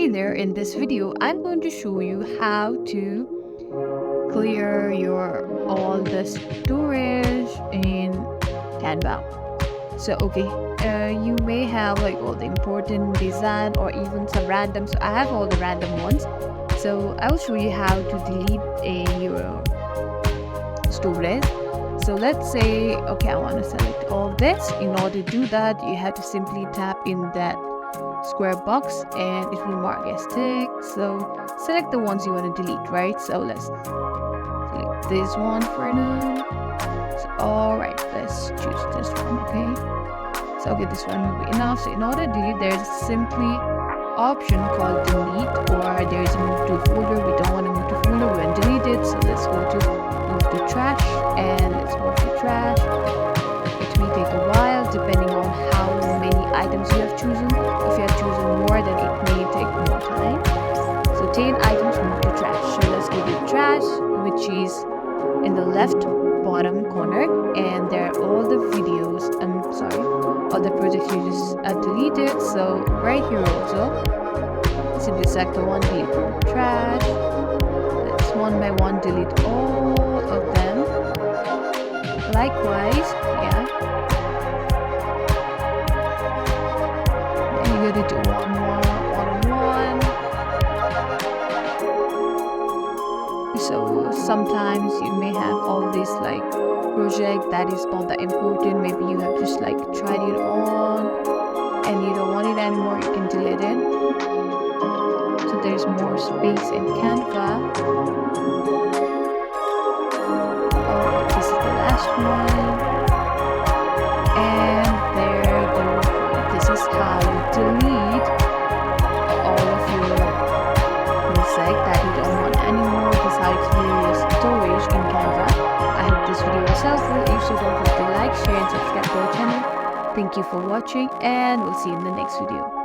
Hey there, in this video, I'm going to show you how to clear your all the storage in Canva. You may have like all the important design or even some random. So I have all the random ones. So I will show you how to delete your storage. So let's say, okay, I want to select all this. In order to do that, you have to simply tap in that square box and it will mark as tick. So select the ones you want to delete, right? So let's select this one for now. So alright, let's choose this one. Okay, this one will be enough. So in order to delete, there's simply option called delete, or there's a move to folder. We don't want to move to folder, we want to delete it. So let's go to move to trash, and let's move to trash. It may take a while depending on how many items you have chosen. If you have chosen more, then it may take more time. So 10 items, move to trash. So let's go to trash, which is in the left bottom corner, and there are all the videos, all the projects you just deleted. So right here also, simply select the one, delete from trash. Let's one by one delete all of them. Likewise, you're going to do one more one-on-one. So sometimes you may have all this like project that is not that important. Maybe you have just like tried it on and you don't want it anymore, you can delete it. So there's more space in Canva. This is the last one. And there you go. This is how you delete all of your music that you don't want anymore. This is how you clear your storage in Canva. I hope this video was helpful. If so, don't forget to like, share, and subscribe to our channel. Thank you for watching, and we'll see you in the next video.